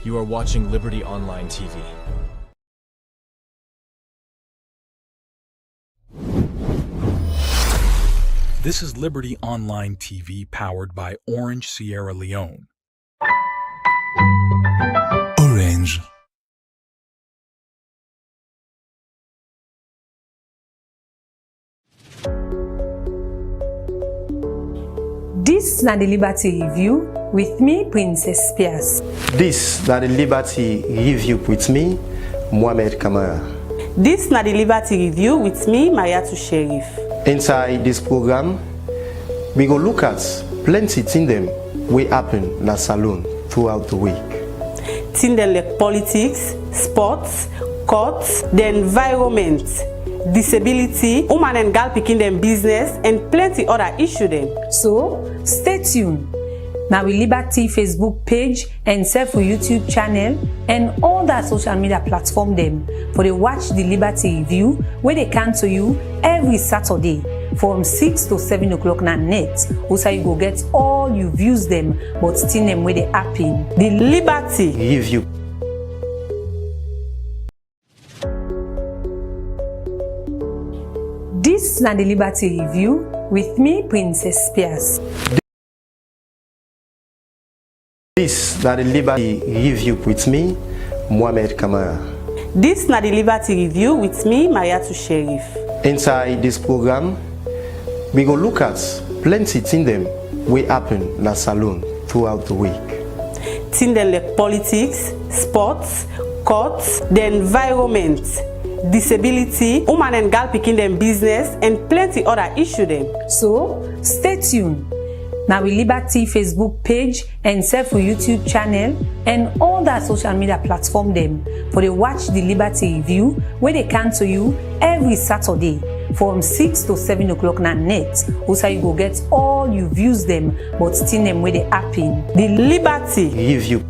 You are watching Liberty Online TV. This is Liberty Online TV powered by Orange Sierra Leone. Orange. This na the Liberty Review with me, Princess Pias. This na the Liberty Review with me, Mohamed Kamara. This na the Liberty Review with me, Mariatu Sheriff. Inside this program, we go look at plenty things them wey happen na salon throughout the week. Things them like politics, sports, courts, the environment, disability, woman and girl picking them business, and plenty other issue them. So stay tuned. Now we Liberty Facebook page and Self YouTube channel and all that social media platform them for they watch the Liberty Review where they come to you every Saturday from 6 to 7 o'clock na net. Also you go get all you views them but still them where they happen. The Liberty Review. This na the Liberty Review with me, Princess Pias. This na the Liberty Review with me, Mohamed Kamara. This na the Liberty Review with me, Mariatu Sheriff. Inside this program, we go look at plenty things them wey happen na salon throughout the week. Things them like politics, sports, courts, the environment, disability, woman and girl picking them business, and plenty other issue them. So stay tuned. Now we Liberty Facebook page and Self YouTube channel and all that social media platform them for they watch the Liberty Review where they come to you every Saturday from 6 to 7 o'clock na net. Also you go get all you views them but still them where they happen. The Liberty Review.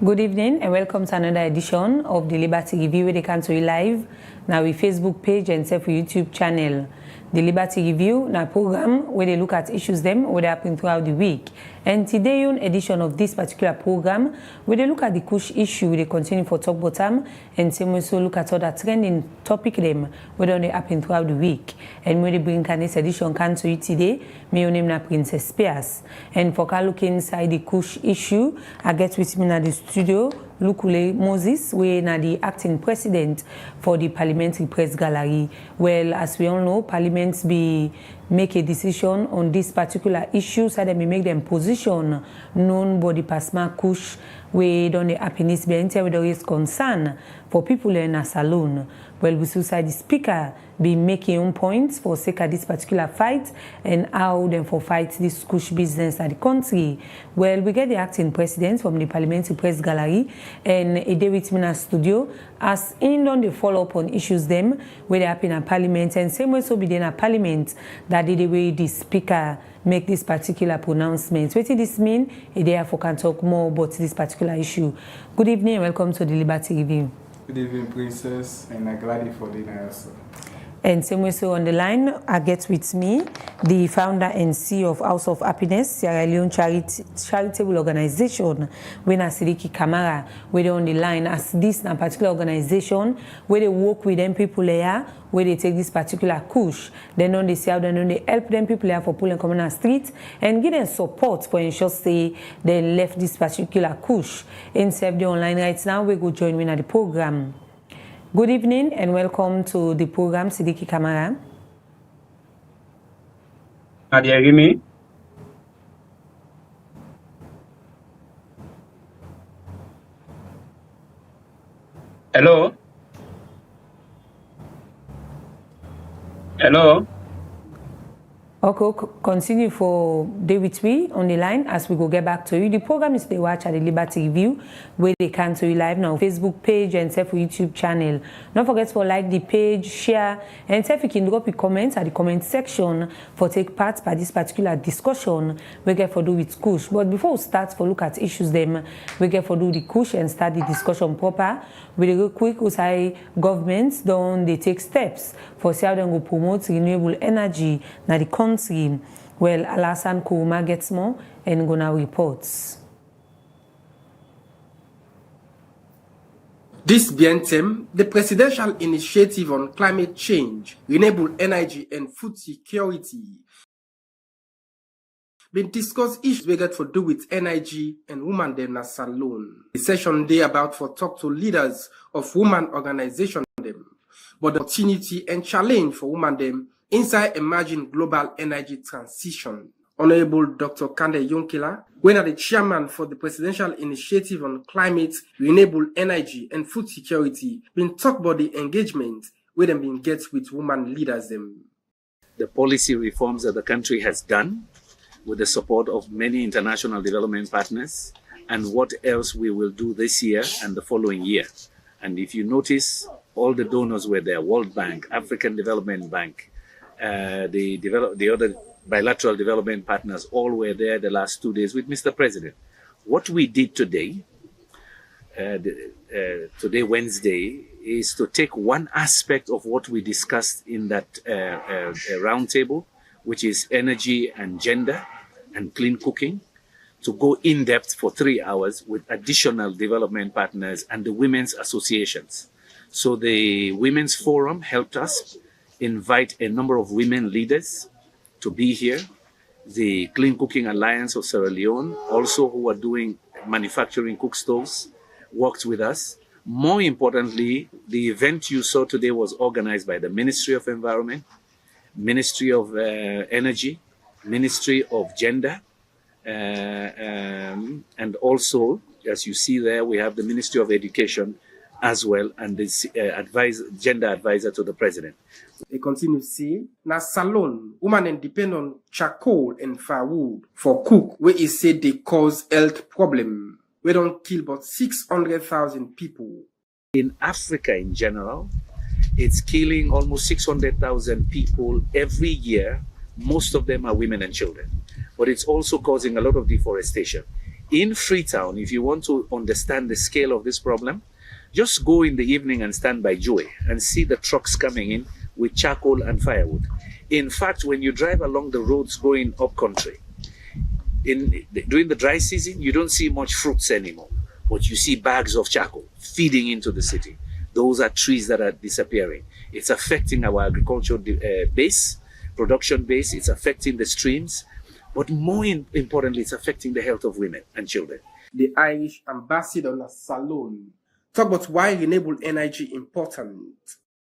Good evening and welcome to another edition of the Liberty Review where they come to you live. Now we Facebook page and Self YouTube channel. The Liberty Review na program where they look at issues them where they happen throughout the week. And today on edition of this particular program, where they look at the kush issue, they continue for talk bottom, and same also look at other trending topic them where they happen throughout the week. And when they bring this edition can to you today, my name na Princess Pias. And for look inside the kush issue, I get with me in the studio. Lukule Moses, we are the acting president for the Parliamentary Press Gallery. Well, as we all know, Parliament be make a decision on this particular issue, so that we make them position known body pasma kush, we don't the happiness be enter with the concern for people in a salon. Well, we see the speaker be making own points for sake of this particular fight and how them for fight this kush business at the country. Well, we get the acting president from the Parliamentary Press Gallery and a day with me in our studio as in on the follow up on issues them where they happen at Parliament and same way so be in a Parliament that the way the speaker make this particular pronouncement. What does this mean? Therefore can talk more about this particular issue. Good evening and welcome to the Liberty Review. Good evening, Princess, and I'm glad for dinner also. And same way so on the line, I get with me the founder and CEO of House of Happiness, Sierra Leone charitable organization, Wena Sidiki Kamara, where they on the line as this particular organization, where they work with them people there, where they take this particular kush, then on they see how they help them people there for pulling common street and give them support for ensure say they left this particular kush. And serve the online right now, we go join me at the program. Good evening and welcome to the program, Sidiki Kamara. Do you hear me? Hello? Hello? Okay, continue for day with me on the line as we go get back to you. The program is they watch at the Liberty Review where they can to you live now Facebook page and Self YouTube channel. Don't forget to like the page, share, and if you can drop your comments at the comment section for take part by this particular discussion we get for do with kush. But before we start for look at issues them we get for do the kush and start the discussion proper. We real quick we say governments don't they take steps for see how they go promote renewable energy na the country. Well, Alassane Kouma gets more and Guna reports. This BNTM, the Presidential Initiative on Climate Change, Renewable Energy and Food Security, been discuss issues we got for do with energy and women them na salon. The session day about for talk to leaders of women organization them, but the opportunity and challenge for women them inside emerging global energy transition. Honorable Dr. Kande Yonkila, when are the chairman for the Presidential Initiative on Climate, Renewable Energy and Food Security, been talk about the engagement where them been get with women leaders them. The policy reforms that the country has done with the support of many international development partners, and what else we will do this year and the following year. And if you notice, all the donors were there: World Bank, African Development Bank, the other bilateral development partners, all were there the last 2 days with Mr. President. What we did today, today Wednesday, is to take one aspect of what we discussed in that roundtable, which is energy and gender and clean cooking, to go in depth for 3 hours with additional development partners and the women's associations. So the Women's Forum helped us invite a number of women leaders to be here. The Clean Cooking Alliance of Sierra Leone, also who are doing manufacturing cook stoves, worked with us. More importantly, the event you saw today was organized by the Ministry of Environment, Ministry of Energy, Ministry of Gender, and also, as you see there, we have the Ministry of Education as well, and the gender advisor to the president. They continue to say, na salon, women depend on charcoal and firewood for cook, where it said they cause health problem. We don't kill about 600,000 people. In Africa in general, it's killing almost 600,000 people every year. Most of them are women and children. But it's also causing a lot of deforestation. In Freetown, if you want to understand the scale of this problem, just go in the evening and stand by Joy and see the trucks coming in with charcoal and firewood. In fact, when you drive along the roads going up country, during the dry season, you don't see much fruits anymore, but you see bags of charcoal feeding into the city. Those are trees that are disappearing. It's affecting our agricultural base, production base. It's affecting the streams, but more importantly, it's affecting the health of women and children. The Irish ambassador na Salon talk about why renewable energy important.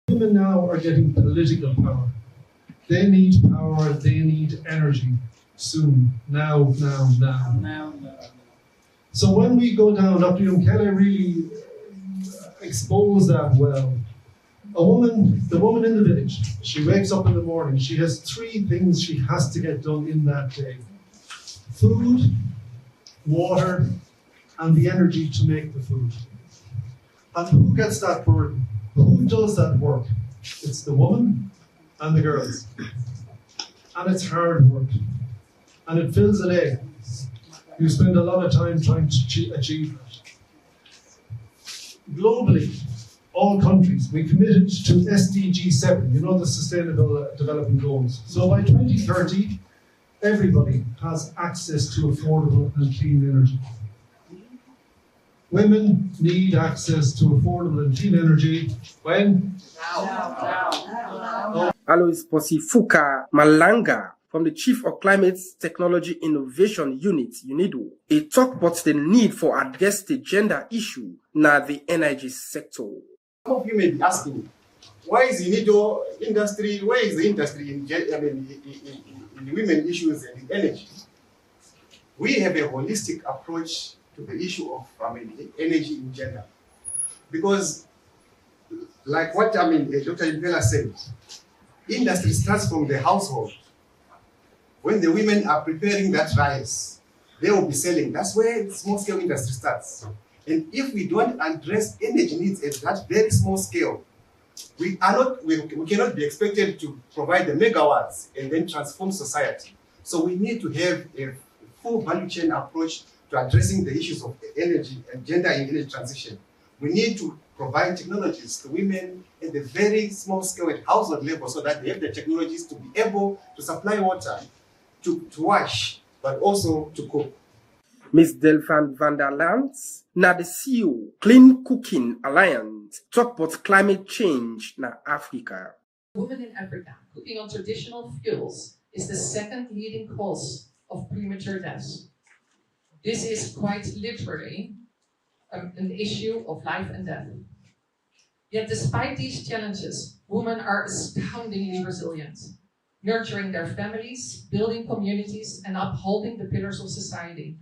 Women now are getting political power. They need power, they need energy soon, now. So when we go down, Dr. Yonkela really exposed that well. The woman in the village, she wakes up in the morning, she has 3 things she has to get done in that day: food, water, and the energy to make the food. And who gets that burden? Who does that work? It's the woman and the girls. And it's hard work. And it fills a day. You spend a lot of time trying to achieve that. Globally, all countries, we committed to SDG 7, the Sustainable Development Goals. So by 2030, everybody has access to affordable and clean energy. Women need access to affordable and clean energy when? Now. Alois Posifuka Malanga, from the Chief of Climate Technology Innovation Unit, UNIDO, he talked about the need for address the gender issue in the energy sector. Some of you may be asking, why is UNIDO industry, where is the industry in the women issues and in energy? We have a holistic approach to the issue of energy in general. Because like what Dr. Yonkela said, industry starts from the household. When the women are preparing that rice, they will be selling. That's where small-scale industry starts. And if we don't address energy needs at that very small scale, we cannot be expected to provide the megawatts and then transform society. So we need to have a full value chain approach to addressing the issues of energy and gender in energy transition. We need to provide technologies to women at the very small scale at household level so that they have the technologies to be able to supply water, to wash, but also to cook. Ms. Delphan van der Lans, na the CEO, Clean Cooking Alliance, talk about climate change na Africa. Women in Africa cooking on traditional fuels is the second leading cause of premature deaths. This is quite literally an issue of life and death. Yet despite these challenges, women are astoundingly resilient, nurturing their families, building communities, and upholding the pillars of society.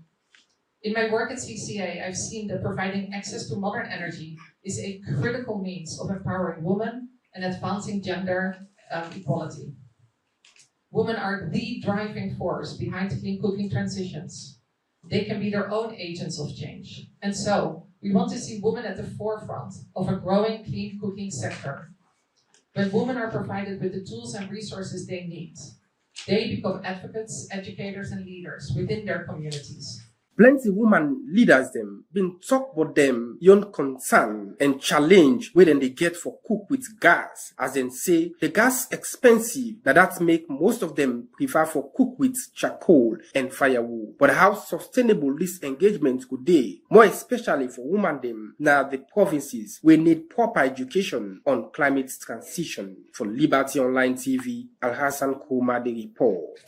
In my work at CCA, I've seen that providing access to modern energy is a critical means of empowering women and advancing gender equality. Women are the driving force behind clean cooking transitions. They can be their own agents of change. And so, we want to see women at the forefront of a growing clean cooking sector. When women are provided with the tools and resources they need, they become advocates, educators, and leaders within their communities. Plenty women leaders them been talk about them yon concern and challenge where they get for cook with gas, as in say the gas expensive that make most of them prefer for cook with charcoal and firewood. But how sustainable this engagement could be, more especially for women them now the provinces we need proper education on climate transition. For Liberty Online TV, Al Hassan Kuma the report.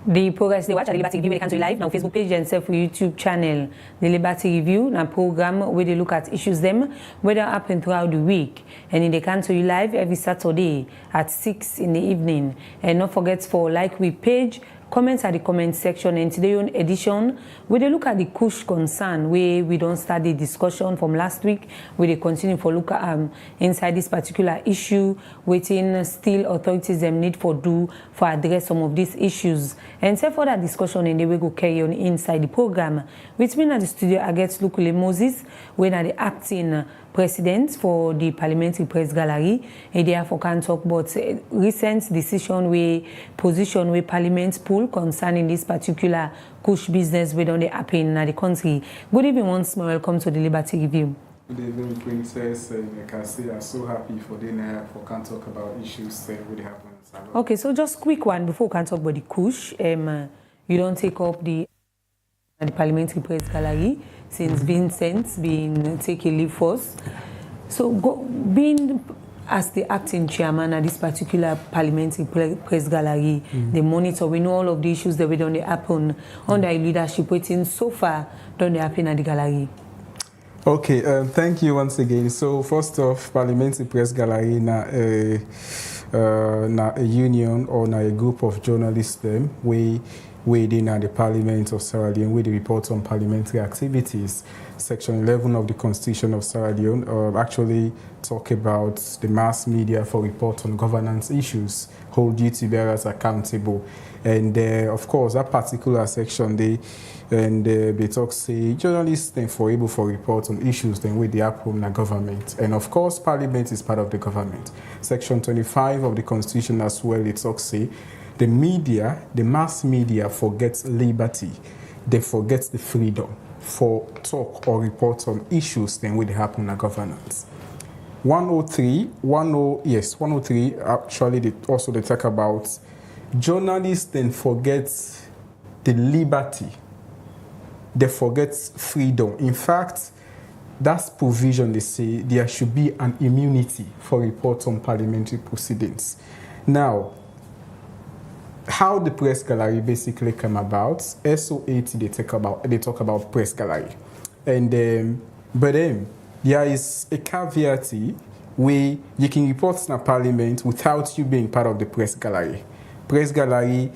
The progress they watch at the Liberty Review, they can do live now Facebook page and self YouTube channel. The Liberty Review, na program where they look at issues them whether happen throughout the week, and they can do live every Saturday at 6 in the evening. And don't forget for like we page, comments at the comment section, and today's own edition where they look at the kush concern where we don't start the discussion from last week, where they continue for look at inside this particular issue, waiting still authorities them need for do for address some of these issues. And so for that discussion, and they will go carry on inside the program. With me at the studio, I get Lukule Moses, when are the acting president for the Parliamentary Press Gallery, and therefore can talk about recent decision we position where Parliament pull concerning this particular kush business we don't happen in the country. Good evening once more. Welcome to the Liberty Review. Good evening, Princess. Like I say, I'm so happy for dinner for can talk about issues really happen. Okay, so just quick one before we can talk about the kush. You don't take up the Parliamentary Press Gallery since Vincent's been taking leave first. So being as the acting chairman at this particular Parliamentary Press Gallery, the monitor, we know all of the issues that we don't happen under leadership waiting so far don't happen at the gallery. Okay, thank you once again. So first off, Parliamentary Press Gallery na a union or na a group of journalists them within the Parliament of Sierra Leone, where they report on parliamentary activities. Section 11 of the Constitution of Sierra Leone actually talk about the mass media for report on governance issues, hold duty bearers accountable. And of course, that particular section, they talk say journalists then for able for report on issues then with the happen in government. And of course, Parliament is part of the government. Section 25 of the Constitution as well, it talks say the media, the mass media forgets liberty. They forget the freedom for talk or report on issues then will happen in governance. 103 actually they talk about journalists then forget the liberty. They forget freedom. In fact, that's provision they say there should be an immunity for reports on parliamentary proceedings. Now, how the press gallery basically came about, SO80 they talk about press gallery, and but then there is a caveat where you can report in a parliament without you being part of the press gallery. Press gallery,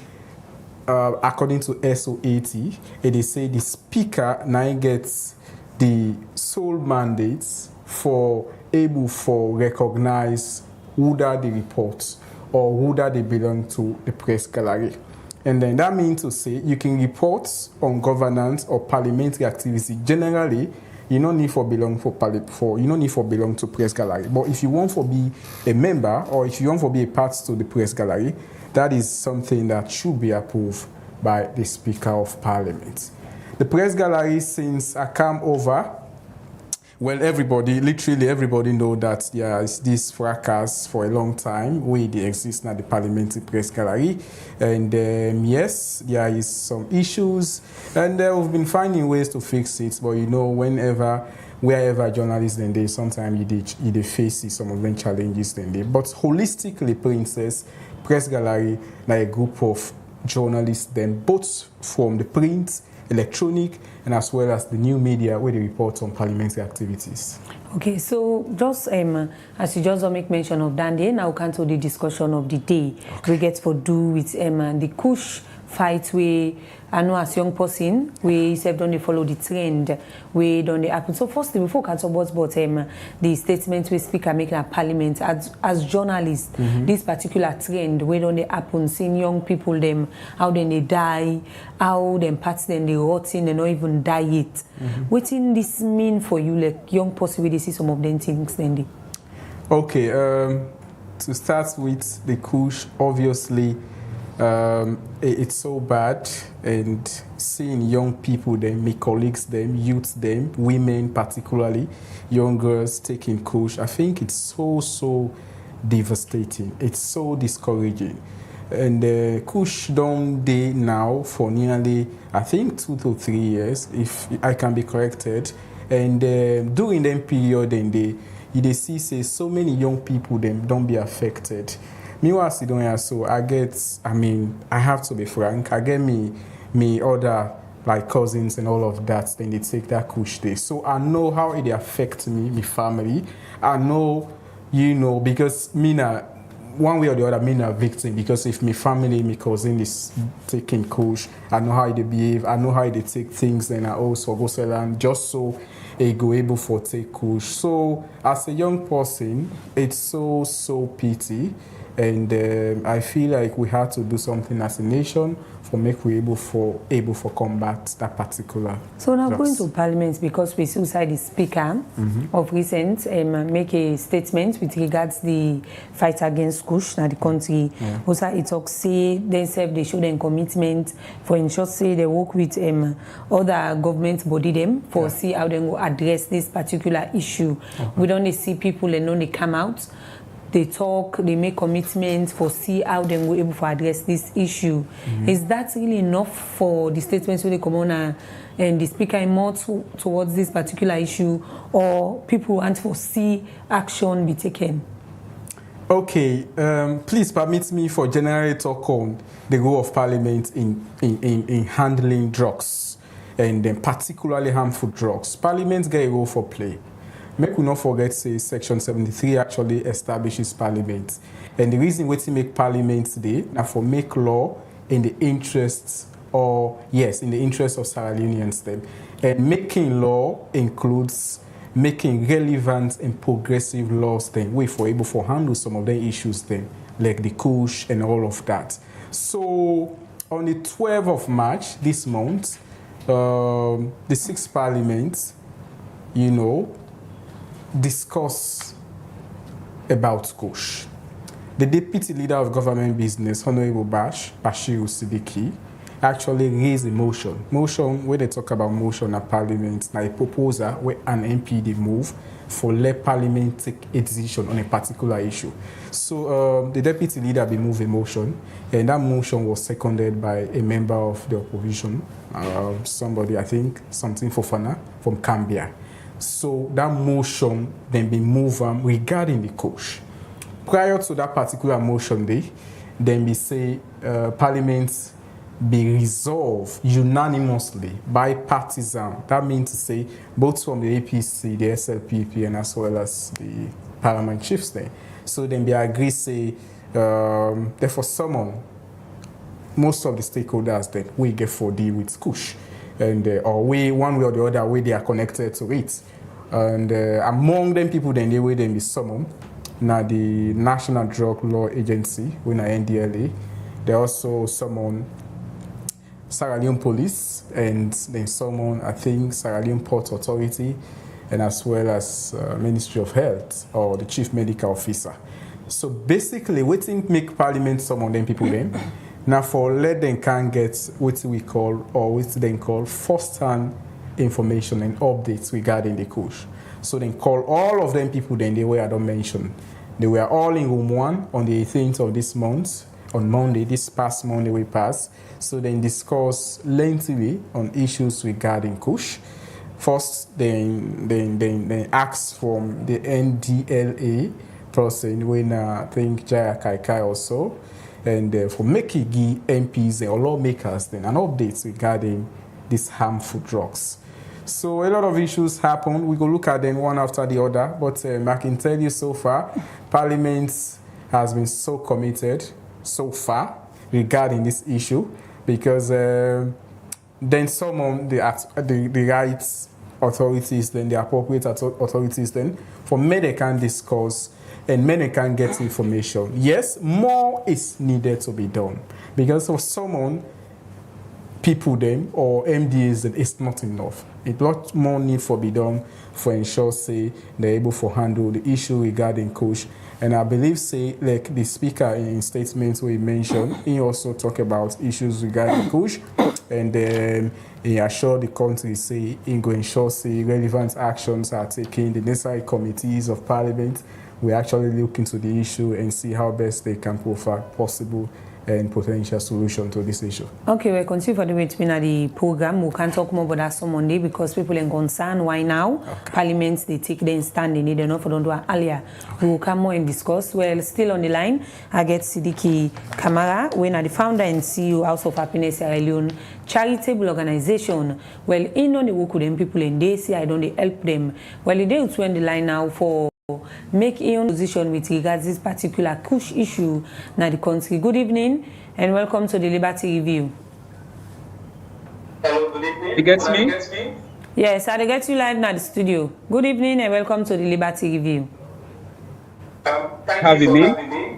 according to SO80, they say the speaker now gets the sole mandates for able for recognize who that the reports or who that they belong to the press gallery. And then that means to say you can report on governance or parliamentary activity. Generally, you don't need for belong to press gallery. But if you want to be a member or if you want to be a part to the press gallery, that is something that should be approved by the Speaker of Parliament. The press gallery, since I come over, Well, literally everybody know that there is this fracas for a long time where they exist now, the Parliamentary Press Gallery. And yes, there is some issues and we've been finding ways to fix it. But wherever journalists then they sometimes they face some of them challenges then they. But holistically, Princess Press Gallery, like a group of journalists then both from the print, electronic, and as well as the new media where they report on parliamentary activities. Okay, so just as you just make mention of that day, now come to the discussion of the day. Okay. We get for do with the kush fight where I know as young person we don't follow the trend we don't happen. So firstly, before we can talk about the statement we speaker make in parliament as journalists, this particular trend we don't happen, seeing young people them how then they die, how them parts then they rotting, they not even die yet. What in this mean for you, like young person we see some of them things then they? Okay, to start with the kush, obviously it's so bad, and seeing young people them, my colleagues them, youths them, women particularly, young girls taking kush, I think it's so devastating. It's so discouraging. And kush don't day now for nearly, I think, 2 to 3 years, if I can be corrected. And during them period, then they see say so many young people them don't be affected. Meanwhile, so I have to be frank. I get me other like cousins and all of that. Then they take that kush day. So I know how it affects me, my family. I know, because me na one way or the other, me na victim. Because if my family, my cousin is taking kush, I know how they behave. I know how they take things. Then I also go sell and just so they go able for take kush. So as a young person, it's so pity. And I feel like we have to do something as a nation for make we able for combat that particular. So now going to Parliament, because we see the Speaker of recent make a statement with regards the fight against kush in the country. Yeah. Also, it talks say themselves they show them commitment for ensure say they work with other government body them for see how they will address this particular issue. We don't see people and know they come out. They talk, they make commitments for see how they will able to address this issue. Is that really enough for the statements when they come on and the speaker more towards this particular issue, or people want to see action be taken? Okay, please permit me for generally talk on the role of Parliament in handling drugs, and then particularly harmful drugs. Parliament get a role for play. Make we not forget, say, Section 73 actually establishes Parliament. And the reason we make Parliament today now for make law in the interests of Sierra Leoneans them. And making law includes making relevant and progressive laws then, way for able to handle some of the issues then, like the kush and all of that. So on the 12th of March this month, the 6th Parliament, discuss about kush. The Deputy Leader of Government Business, Honorable Bashiru Siddiqui, actually raised a motion. Where they talk about motion at Parliament, now a proposal where an MP they move for let Parliament take a decision on a particular issue. So the Deputy Leader be moved a motion, and that motion was seconded by a member of the opposition, somebody, I think, something Fofana from Cambia. So that motion then be moved regarding the kush. Prior to that particular motion day, then we say Parliament be resolved unanimously, bipartisan. That means to say both from the APC, the SLPP, and as well as the Parliament chiefs there. So then they agree say, therefore summon most of the stakeholders that we get for deal with kush. And or way one way or the other way they are connected to it, and among them people then they way them be summoned. Now the National Drug Law Agency, when I NDLA, they also summon Sierra Leone Police, and then summon I think Sierra Leone Port Authority, and as well as Ministry of Health or the Chief Medical Officer. So basically, waiting make Parliament summon them people then. Now for let them can get what we call, or what they call first-hand information and updates regarding the kush. So then call all of them people then they were I don't mention. They were all in room 1 on the 18th of this month, on Monday, this past Monday we passed. So then discuss lengthily on issues regarding kush. First, then ask from the NDLA person when I think Jaya Kaikai also, and for making MPs or lawmakers then an update regarding these harmful drugs. So a lot of issues happen. We go look at them one after the other. But I can tell you so far, Parliament has been so committed so far regarding this issue because then someone, the rights authorities, then the appropriate authorities, then for many can discuss and many can get information. Yes, more is needed to be done because for someone, people then or MDAs then it's not enough. A lot more need for be done for ensure say they're able to handle the issue regarding kush. And I believe say like the speaker in statements we mentioned, he also talk about issues regarding kush, and then he assured the country say he go ensure say relevant actions are taken. The necessary committees of Parliament we actually look into the issue and see how best they can provide possible and potential solution to this issue. Okay, we'll continue for the way to be at the program. We can talk more about that some Monday because people are concerned why now. Okay. Parliament, they take their stand, they need enough for don't do it earlier. Okay. We will come more and discuss. Well, still on the line, I get Sidiki Kamara, when are the founder and CEO House of Happiness Sierra Leone charitable organization. Well, in on the work with them people and they say I don't help them. Well, they will on the line now for make your position with regards this particular kush issue now the country. Good evening and welcome to the Liberty Review. Hello, good evening. You get me? Yes, I get you live now the studio. Good evening and welcome to the Liberty Review. Thank you for having me.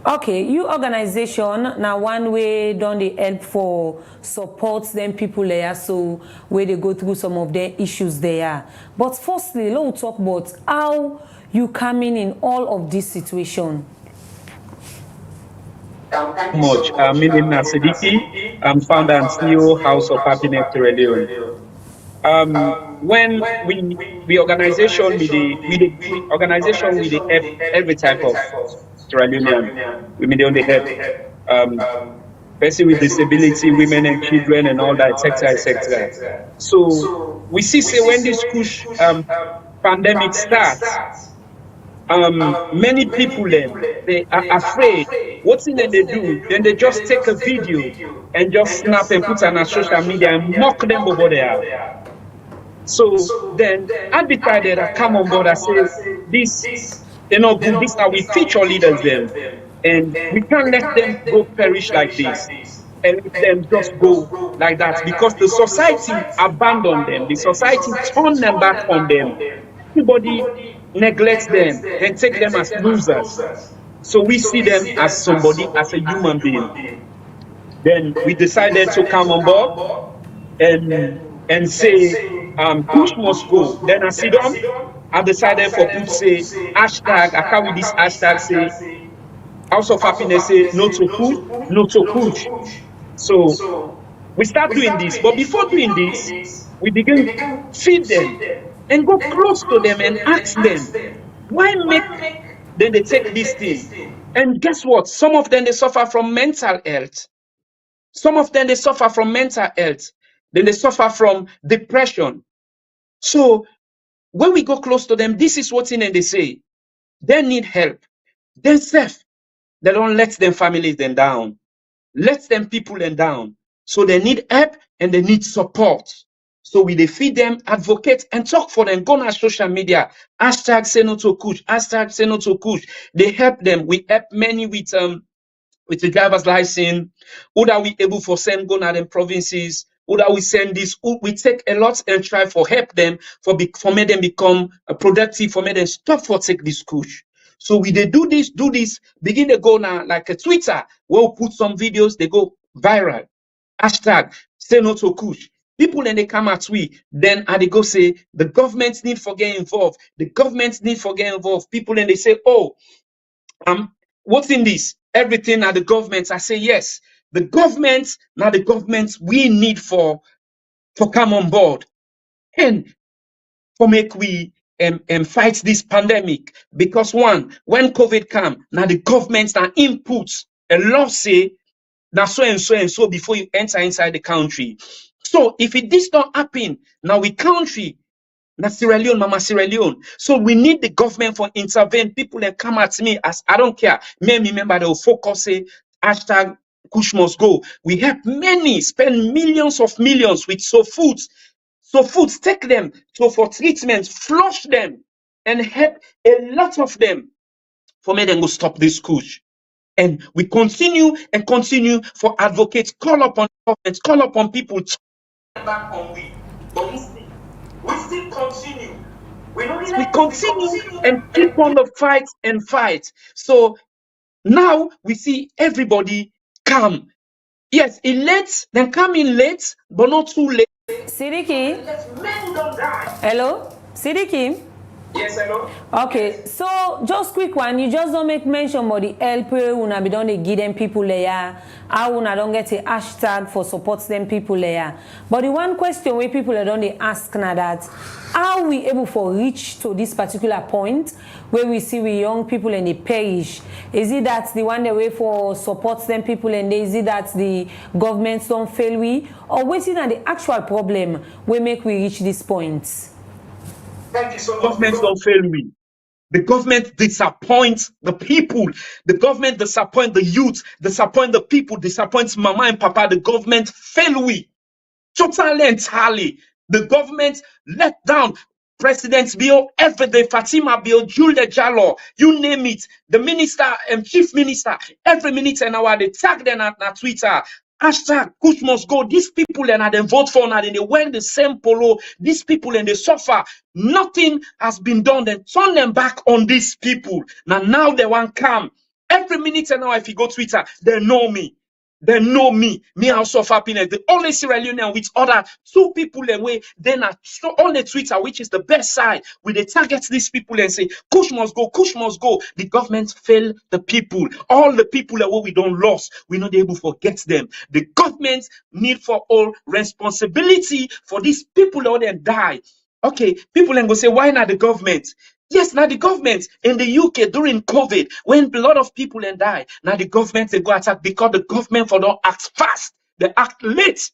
Okay, you organization now one way don't they help for support them people there so where they go through some of their issues there. But firstly, let's talk about how you come in all of this situation. Much. My name is Sidiki. I'm founder and CEO House of Happiness Sierra Leone. When we organization with the organization with the every type of Sierra Leonean women on the help, person with disability, women and children and all that, etc., etc. So we see say when this kush pandemic starts, many people they are afraid. What's in they do? Then they just take a video and just snap and put it on social media and mock them over there. So then I decided I come on board and say this, good. This how we feature leaders them, and we can't let them go perish like this, and let them just go like that because the society abandoned them. The society turned them back on them. Everybody neglects them and take them as losers. So we see them as somebody, as a human being. Then we decided to come on board and say kush must go. Then I sit down. I decided for put say hashtag. I carry this hashtag say House of Happiness say no to kush, no to kush. So we start doing this, but before doing this, we begin to feed them and go close to them and ask them why make then they take this thing. And guess what? Some of them they suffer from mental health. Some of them they suffer from mental health. Then they suffer from depression. So when we go close to them, this is what's in and they say. They need help. Themselves, they don't let them families them down. Let them people them down. So they need help and they need support. So we they feed them, advocate, and talk for them. Go on social media. Hashtag say no to kush. Hashtag say no to kush. They help them. We help many with the driver's license. Who that we able for send go to them provinces. Who that we send this. We take a lot and try for help them for make them become productive. For make them stop for take this kush. So we they do this. Begin to go now like a Twitter. We'll put some videos. They go viral. Hashtag say no to kush. People and they come at we, then they go say the government need for get involved. The government need for get involved. People and they say, oh, what's in this? Everything at the government. I say yes. The government, now the government we need for come on board. And for make we fight this pandemic. Because one, when COVID come, now the government now inputs a law say now so and so and so before you enter inside the country. So if this don't happen, now we country, now Sierra Leone, Mama Sierra Leone. So we need the government for intervene. People that come at me as I don't care. Me remember they will focus say hashtag Kush must go. We help many spend millions of millions with so foods. So foods take them so for treatment, flush them, and help a lot of them for me then go stop this Kush. And we continue and continue for advocates, call upon governments, call upon people to back on we. But we still continue. We continue and keep on the fight and fight. So now we see everybody come. Yes, it late, then come in late, but not too late. Sidiki? Men don't die. Hello? Sidiki? Yes, hello? Okay, so just quick one, you just don't make mention about the help una be don't dey give them people there. How una don't get a hashtag for support them people there. But the one question where people don't dey ask now that how we able for reach to this particular point where we see we young people and they perish? Is it that the one the way for support them people and is it that the governments don't fail we? Or waiting at the actual problem where make we reach this point? Thank you so much. Governments don't fail me. The government disappoints the people. The government disappoints the youth, disappoint the people, disappoints mama and papa. The government fail we. Totally entirely. The government let down. President Bill, every day, Fatima Bill, Julia Jallo, you name it. The minister and chief minister, every minute and hour, they tag them at Twitter. Hashtag Kush must go. These people and they vote for and they wear the same polo. These people and they suffer. Nothing has been done. Then turn them back on these people. Now they want come. Every minute and hour, if you go Twitter, they know me. They know me. Me also of happiness. The only Sierra Leonean with other two people away. Then on the Twitter, which is the best side, we they target these people and say, Kush must go, Kush must go. The government fail the people. All the people away we don't lost. We're not able to forget them. The government need for all responsibility for these people who then die. Okay, people then go say, why not the government? Yes, now the government in the UK during COVID, when a lot of people then die, now the government they go attack because the government for don't act fast, they act late.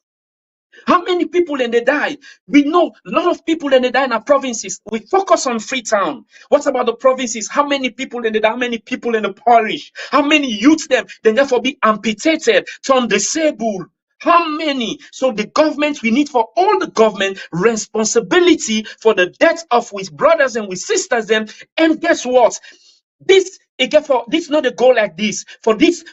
How many people then they die? We know a lot of people then they die in our provinces. We focus on Freetown. What about the provinces? How many people then they die? How many people in the parish? How many youths them then therefore be amputated, turned disabled? How many? So the government, we need for all the government responsibility for the death of with brothers and with sisters them. And guess what? This again for this not a goal like this. For this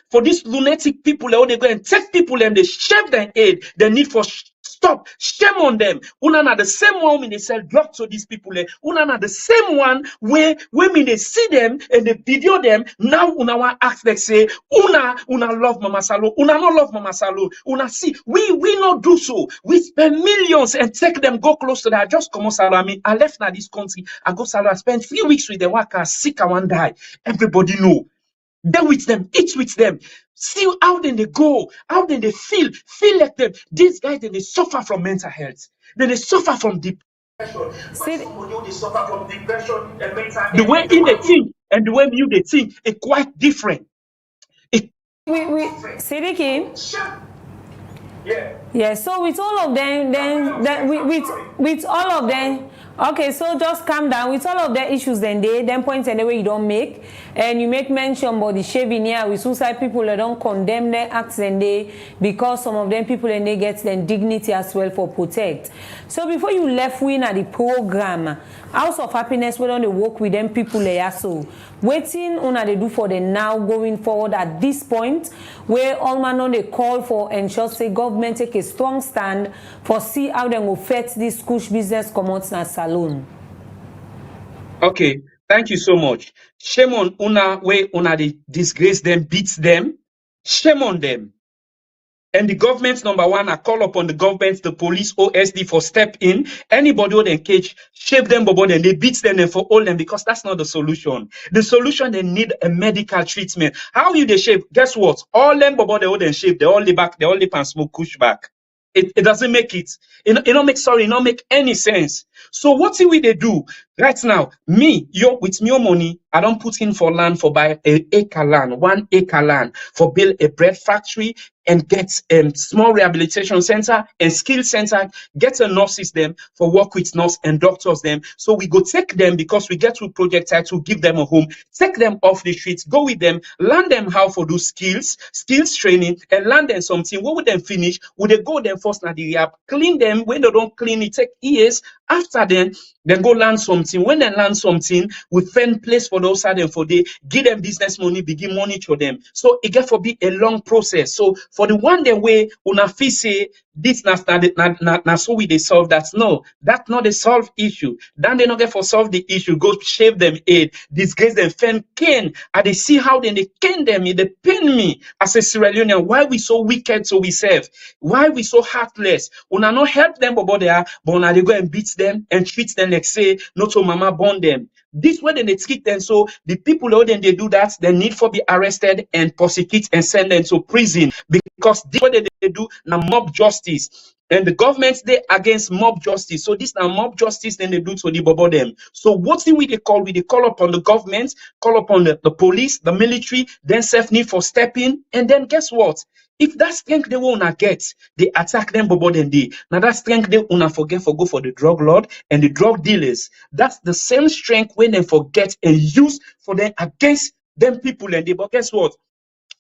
lunatic people, they go and take people and they shave their head. They need for stop. Shame on them. Una na the same one when they sell drugs to these people. Una na the same one where when they see them and they video them. Now una want ask they say una love Mama Salo. Una not love Mama Salo. Una see we not do so. We spend millions and take them go close to that. Just come on Salo. I mean I left now this country. I go Salo. I spend 3 weeks with them. Worker sick. I want die. Everybody know. Then with them, eat with them. See how then they go, how then they feel like them. These guys, then they suffer from mental health. Then they suffer from depression. They suffer from depression and mental health. The way in they think and the way you they think is quite different. Sidiki? Yeah, so with all of them, then with all of them, okay, so just calm down. With all of the issues then points and the way you don't make, and you make mention about the shaving here with suicide people that don't condemn their acts and they because some of them people and they get their dignity as well for protect. So before you left win at the program, House of Happiness, we don't work with them people there. So waiting on they do for the now going forward at this point where all man on they call for and shall say government take a strong stand for see how they will affect this Kush business commodity and salon. Okay, thank you so much. Shame on una way una they disgrace them, beats them. Shame on them. And the government, number one, I call upon the government, the police, OSD for step in. Anybody who they engage, shave them, but then they beat them and for all them because that's not the solution. The solution, they need a medical treatment. How you they shave? Guess what? All them, but they wouldn't shave. They all lay back, they all lip and smoke Kush back. It doesn't make it. It don't make any sense. So what do we they do right now? Me, with your money, I don't put in for land for buy a acre land, 1 acre land for build a bread factory and get small rehabilitation center and skill center, get a nurse system for work with nurse and doctors them. So we go take them because we get to project to give them a home, take them off the streets, go with them, learn them how to do skills training, and learn them something. What would them finish? Would they go them first na the rehab, clean them? When they don't clean it, take years. After then go learn something. When they learn something, we find place for those them for they give them business money, begin monitor them. So it get for be a long process. So for the one day way una feel say this na so we they solve that. No, that's not a solve issue. Then they not get for solve the issue. Go shave them head, disgrace them, fen cane. And they see how they cane them. It they pain me as a Sierra Leonean. Why we so wicked so we serve? Why we so heartless? Una not help them but they are, but una they go and beat them and treat them like say not to mama born them. This way they treat them. So the people who then they do that, they need for be arrested and prosecute and send them to prison because this way they do now mob justice. And the government they against mob justice. So this now mob justice then they do to the bobo them. So what do we they call? We they call upon the government, call upon the police, the military, then self need for stepping. And then guess what? If that strength they wanna get, they attack them bobo then they. Now that strength they wanna forget for go for the drug lord and the drug dealers. That's the same strength when they forget and use for them against them people and they. But guess what?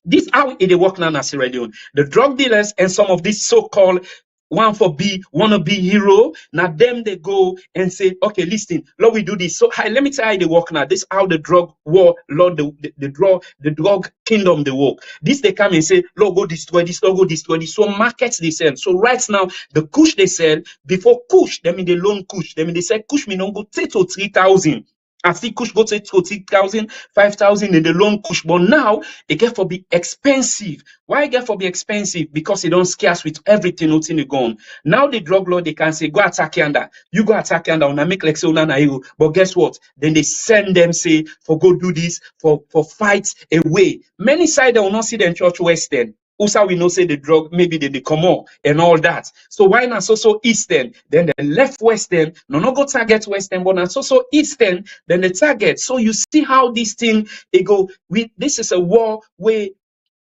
This how it work now in Sierra Leone. The drug dealers and some of these so-called wanna be hero. Now them they go and say, okay, listen, Lord, we do this. So let me tell you how they work now. This how the drug war, Lord, the drug kingdom they work. This they come and say, Lord, go destroy this, Lord, go destroy this. So markets they sell. So right now, the kush they sell, before kush, them in the loan kush, them in they say kush me no go take to 3,000. I see kush go to 3,000, 5,000 in the loan kush, but now it get for be expensive. Why it get for be expensive? Because it don't scarce with everything not in the gun. Now the drug lord they can say go attack yanda, you go attack yanda, una make like say una na hero. But guess what? Then they send them say for go do this for fight away. Many side they will not see them church western. Also, we know say the drug, maybe they come out and all that. So why not so eastern? Then the left western, no go target western, but not so eastern, then the target. So you see how this thing it go. This is a war where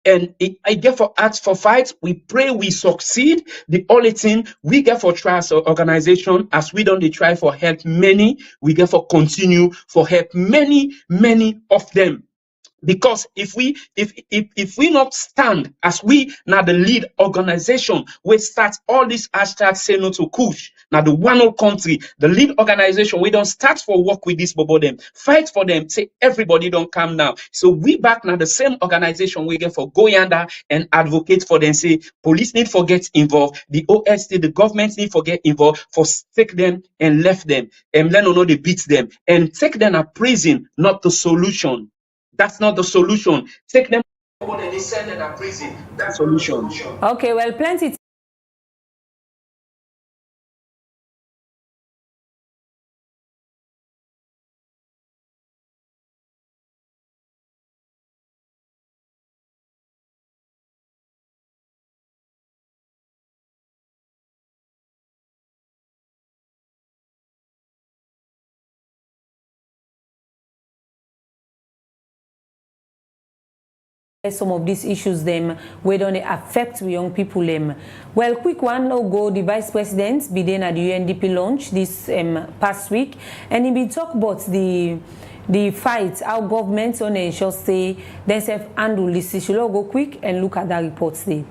and I get for acts for fight. We pray we succeed. The only thing we get for trust organization as we don't try for help many, we get for continue for help many of them. Because if we not stand as we now the lead organization, we start all these hashtags say no to kush. Now the one whole country, the lead organization, we don't start for work with this bobo them, fight for them, say everybody don't come now. So we back now the same organization we get for go yonder and advocate for them, say police need for get involved, the OST, the government need for get involved, for take them and left them, and then no they beat them and take them to prison, not the solution. That's not the solution. Take them and they send them to prison. That's the solution. Okay, well, plenty. Some of these issues them where don't they affect young people them. Well, quick one now go the vice president be then at the UNDP launch this past week, and he been talk about the fight how governments on ensure say themselves handle this issue. Let's go quick and look at that report today.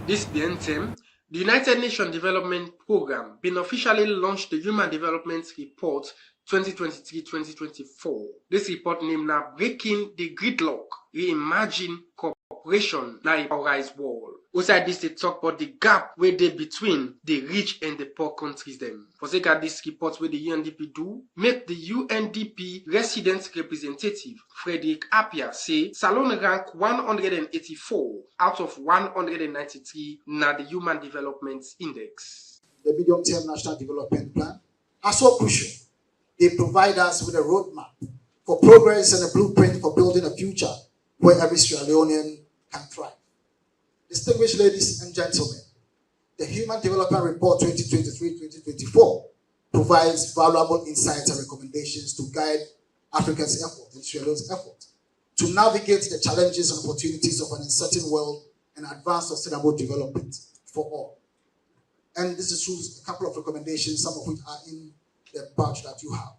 This being term, the United Nations Development Programme been officially launched the Human Development Report 2023-2024. This report named now Breaking the Gridlock, Reimagine Cooperation now a polarized world. Outside this, they talk about the gap where they between the rich and the poor countries them. For sake of this report where the UNDP do, make the UNDP resident representative Frederick Appiah say Salon rank 184 out of 193 na the Human Development Index. The medium-term National Development Plan are so crucial. They provide us with a roadmap for progress and a blueprint for building a future where every Sierra Leonean can thrive. Distinguished ladies and gentlemen, the Human Development Report 2023-2024 provides valuable insights and recommendations to guide Africa's effort and Sierra Leone's effort to navigate the challenges and opportunities of an uncertain world and advance sustainable development for all. And this is a couple of recommendations, some of which are in the batch that you have.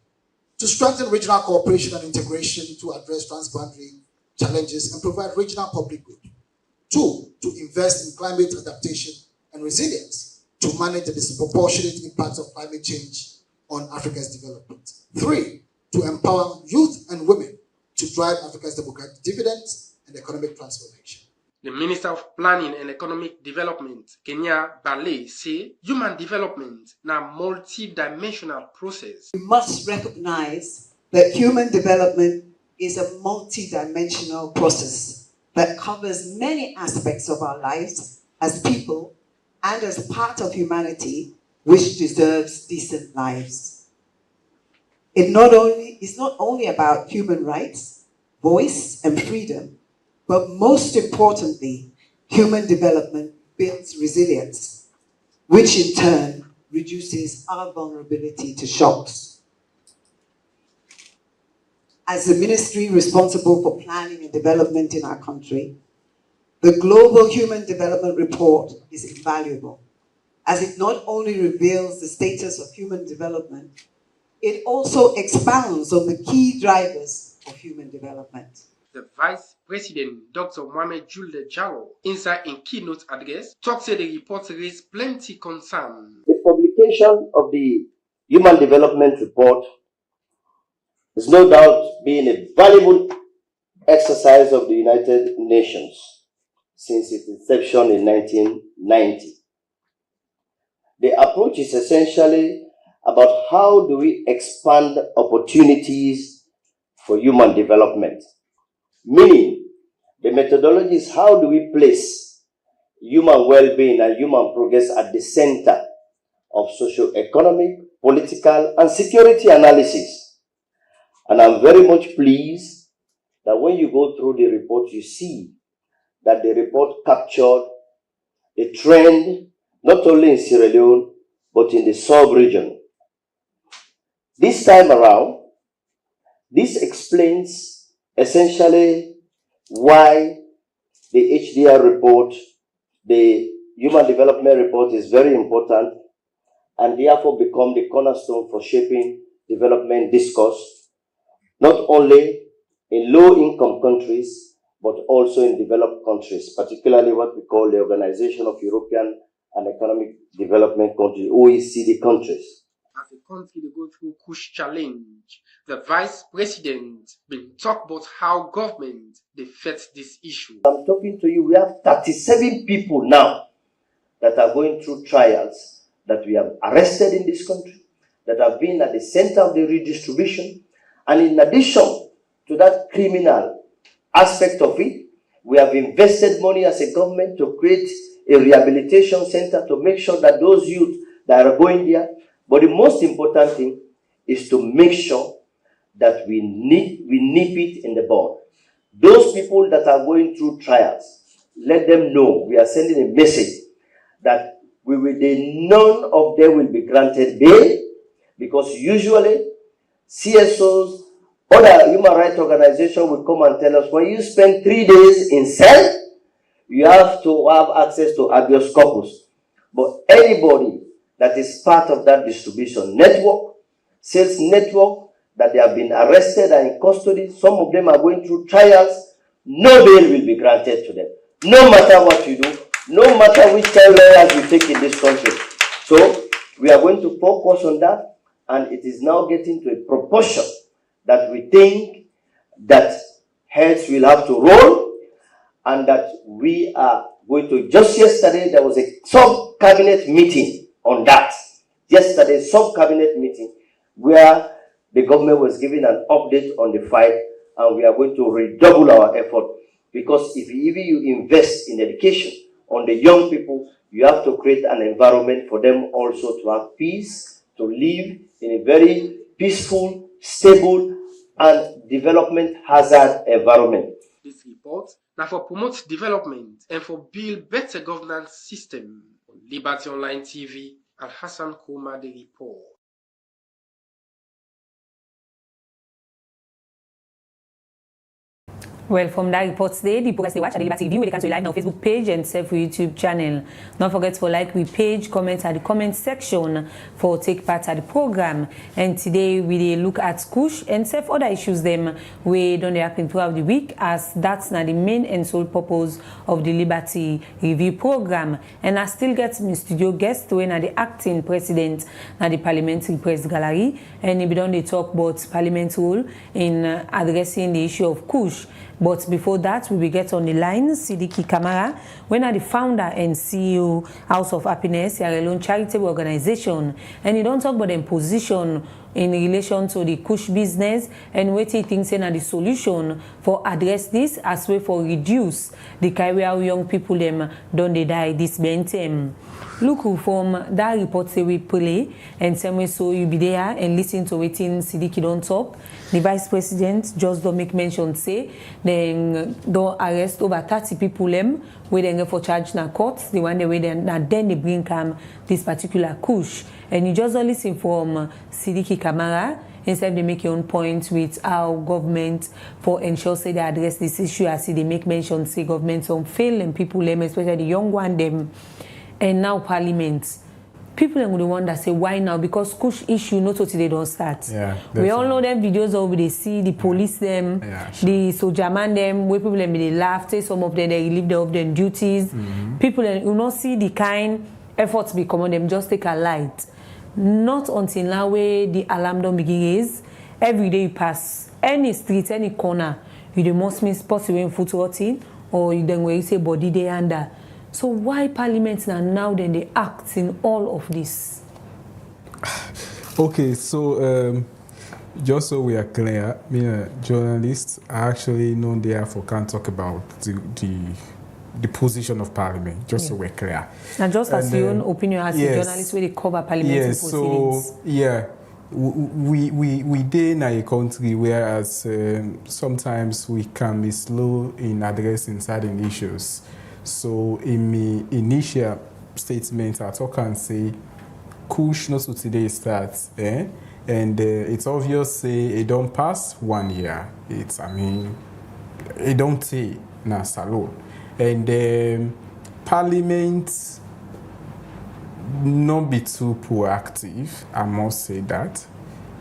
To strengthen regional cooperation and integration to address transboundary challenges and provide regional public good. 2, to invest in climate adaptation and resilience to manage the disproportionate impacts of climate change on Africa's development. 3, to empower youth and women to drive Africa's democratic dividends and economic transformation. The Minister of Planning and Economic Development, Kenya Bale, say human development is a multi-dimensional process. We must recognize that human development is a multi-dimensional process that covers many aspects of our lives as people and as part of humanity which deserves decent lives. It's not only about human rights, voice, and freedom, but most importantly, human development builds resilience, which in turn reduces our vulnerability to shocks. As the ministry responsible for planning and development in our country, the Global Human Development Report is invaluable, as it not only reveals the status of human development, it also expounds on the key drivers of human development. The Vice President, Dr. Mohamed Julde Jallo, inside in keynote address, talks that the report raised plenty concern. The publication of the Human Development Report is no doubt being a valuable exercise of the United Nations since its inception in 1990. The approach is essentially about how do we expand opportunities for human development. Meaning, the methodology is how do we place human well-being and human progress at the center of socio-economic, political, and security analysis. And I'm very much pleased that when you go through the report, you see that the report captured a trend not only in Sierra Leone, but in the sub-region. This time around, this explains essentially why the HDR report, the Human Development Report, is very important and therefore become the cornerstone for shaping development discourse, not only in low-income countries, but also in developed countries, particularly what we call the Organization of European and Economic Development Countries, OECD countries. As a country they go through kush challenge, the Vice President will talk about how government they face this issue. I'm talking to you, we have 37 people now that are going through trials that we have arrested in this country, that have been at the center of the redistribution. And in addition to that criminal aspect of it, we have invested money as a government to create a rehabilitation center to make sure that those youth that are going there. But the most important thing is to make sure that we nip it in the bud. Those people that are going through trials, let them know we are sending a message that none of them will be granted bail, because usually CSOs, other human rights organizations will come and tell us, when you spend 3 days in cell, you have to have access to habeas corpus. But anybody that is part of that distribution network, sales network, that they have been arrested and in custody, some of them are going through trials, no bail will be granted to them. No matter what you do, no matter which kind of lawyers you take in this country. So we are going to focus on that, and it is now getting to a proportion that we think that heads will have to roll, and that we are going to, just yesterday there was a sub-cabinet meeting on that. Yesterday, sub-cabinet meeting where the government was giving an update on the fight, and we are going to redouble our effort, because if even you invest in education on the young people, you have to create an environment for them also to have peace, to live in a very peaceful, stable, and development hazard environment. This report now for promote development and for build better governance system. Liberty Online TV, Al Hassan Kuma, the report. Well, from that report today, the progress they watch at the Liberty Review, they can see live on our Facebook page and self YouTube channel. Don't forget to like we page, comment at the comment section for take part at the program. And today we look at kush and self other issues them we don't happen throughout the week, as that's not the main and sole purpose of the Liberty Review program. And I still get my studio guest when are the acting president at the Parliamentary Press Gallery, and we don't talk about Parliament's role in addressing the issue of kush. But before that, we will get on the line Sidiki Kamara, when are the founder and CEO House of Happiness, a alone charitable organization, and he don't talk about their position in relation to the kush business and what he thinks are the solution for address this as well for reduce the career young people them don't they die this bentem. Look from that report say we play and same way so you be there and listen to waiting Sidiki don't talk. The vice president just don't make mention say then don't arrest over 30 people them where they go for charge na court the one the way then they bring this particular kush. And you just don't listen from Sidiki Kamara, instead they make your own point with our government for ensure say they address this issue as they make mention say government on fail and people them, especially the young one them, and now parliament. People are the one that say why now, because kush issue not until they don't start. Yeah, we all know them videos of they see the police them, the soldier man them, where people them they laugh, say some of them they relieve of their duties. People will not see the kind efforts become on them, just take a light. Not until now where the alarm don't begin is every day you pass any street, any corner, you must miss possible in foot rotting or you then where you say body day under. So why Parliament now then they act in all of this? Okay, so just so we are clear, me a journalist, I actually known therefore can't talk about the position of Parliament, just so we're clear. And just as your own opinion as a journalist, where they cover Parliamentary proceedings. So, yeah, we did in a country whereas sometimes we can be slow in addressing certain issues. So in my initial statement, I talk and say, kush not to today starts, and it's obvious say it don't pass 1 year. It don't say na salon. And Parliament not be too proactive, I must say that.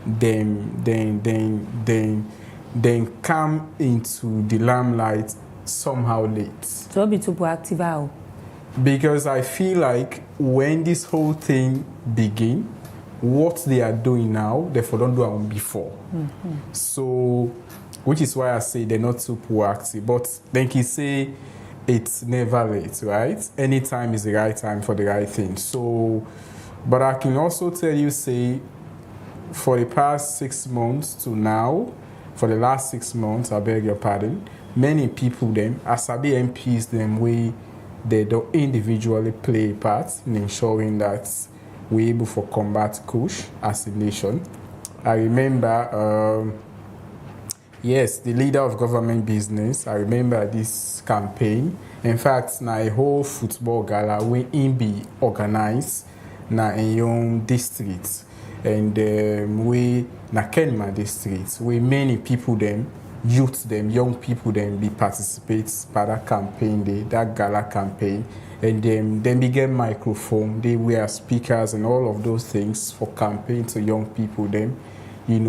Then come into the limelight somehow late. So don't be too proactive how? Because I feel like when this whole thing begin, what they are doing now, they don't do it before. So, which is why I say they're not too proactive. But then he say it's never late, right? Anytime is the right time for the right thing. So, but I can also tell you, say, for the past 6 months to now, for the last 6 months, I beg your pardon, many people them, Asabi MPs them, they don't individually play a part in ensuring that we're able to combat kush as a nation. I remember, yes, the leader of government business, I remember this campaign. In fact, na a whole football gala we be organized na in your district. And we na Kenma district, where many people them, youth them, young people them be participates by that campaign, that gala campaign. And then began microphone, they wear speakers and all of those things for campaign to young people them.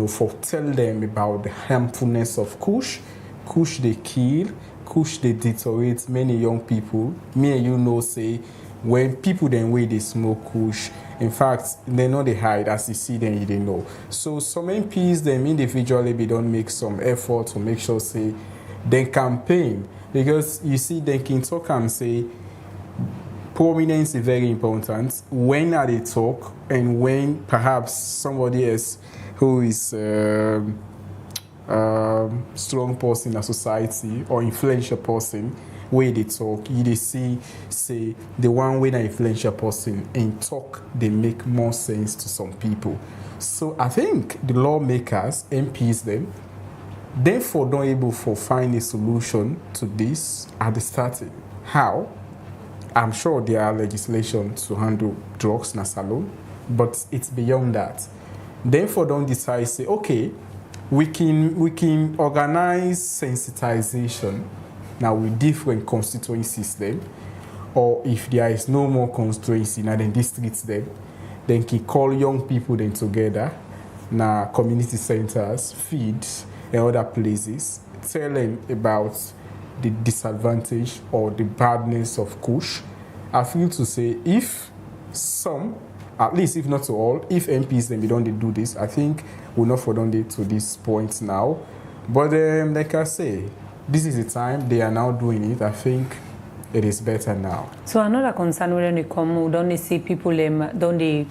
For tell them about the harmfulness of kush. Kush they kill, kush they deteriorate many young people. Me and you say, when people then way they smoke kush, in fact, they know they hide, as you see them, you know. So some MPs, them individually, they don't make some effort to make sure, say, they campaign. Because you see, they can talk and say, prominence is very important. When are they talk, and when perhaps somebody else who is strong person in a society or influential person, where they talk, you they see, say, the one way an influential person in talk, they make more sense to some people. So I think the lawmakers, MPs them, Therefore, don't able to find a solution to this at the starting. How? I'm sure there are legislation to handle drugs in a salon, but it's beyond that. Therefore, don't decide, say, okay, we can organize sensitization now with different constituencies then, or if there is no more constituency, now then districts then can call young people then together, now community centers, feeds, and other places, tell them about the disadvantage or the badness of kush. I feel to say if some, at least if not to all, if MPs then we don't do this, I think we're not for done to this point now. But like I say, this is the time they are now doing it. I think it is better now. So another concern when they come, don't they see people, don't they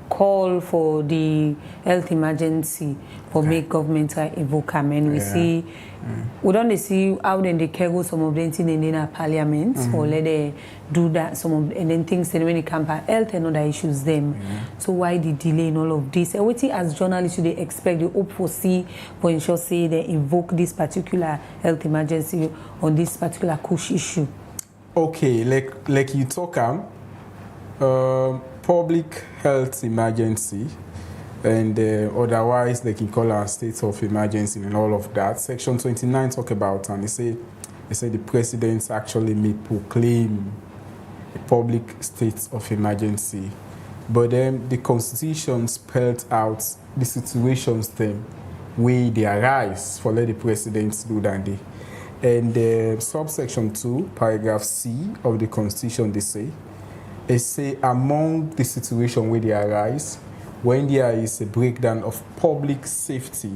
call for the health emergency for make government evoke them, and we see we don't see how then they carry some of them in our parliament or let they do that some of and then things then when it comes to health and other issues them. So why the delay in all of this? And what as journalists should they expect, you hope for see for ensure say they invoke this particular health emergency on this particular kush issue? Okay, like you talk public health emergency, and otherwise they can call our state of emergency and all of that. Section 29 talk about, and they say the president actually may proclaim a public state of emergency, but then the constitution spelled out the situations then where they arise for let the president do that day. And subsection 2, paragraph C of the constitution, they say among the situation where they arise, when there is a breakdown of public safety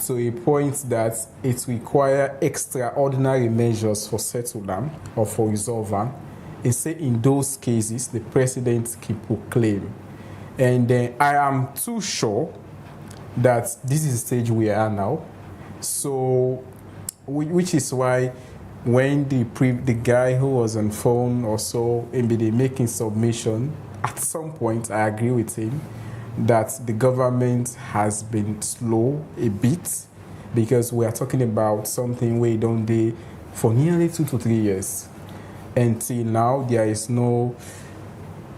to a point that it requires extraordinary measures for settle them or for resolve them, they say in those cases the president can proclaim. And I am too sure that this is the stage we are now. So, which is why when the guy who was on phone or so, maybe making submission, at some point I agree with him that the government has been slow a bit, because we are talking about something we don't do for nearly 2 to 3 years. Until now, there is no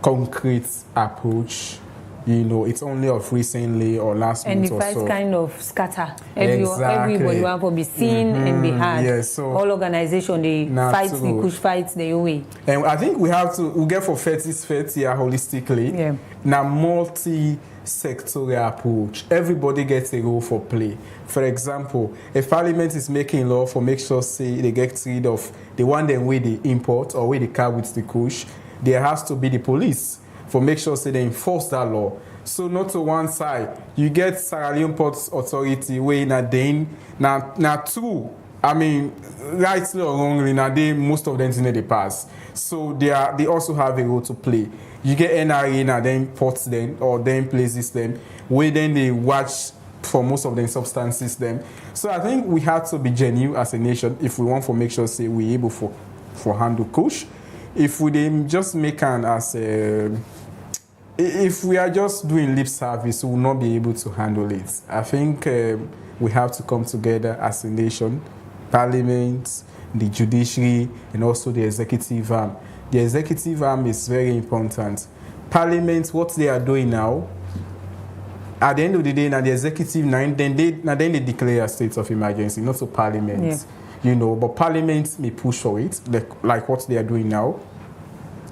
concrete approach. You know, it's only of recently or last month or so. And the fight kind of scatter. Everybody want to be seen and be heard. Yes, so all organization, they fight, they push fights, they away. And I think we get for 30 holistically. Yeah. Now, multi-sectorial approach. Everybody gets a role for play. For example, if Parliament is making law for make sure say they get rid of the one them way they import or way they car with the kush, there has to be the police for make sure say they enforce that law. So not to one side, you get Sierra Leone Port Authority where now two. I mean, rightly or wrongly, now most of them they pass. So they also have a role to play. You get NRA now then ports them or then places them where then they watch for most of them substances them. So I think we have to be genuine as a nation if we want to make sure say we're able for handle kush. If we then just make an as a, if we are just doing lip service, we will not be able to handle it. I think we have to come together as a nation, Parliament, the judiciary, and also the executive arm. The executive arm is very important. Parliament, what they are doing now, at the end of the day, now the executive, then they declare a state of emergency, not to Parliament. Yeah. You know, but Parliament may push for it, like what they are doing now.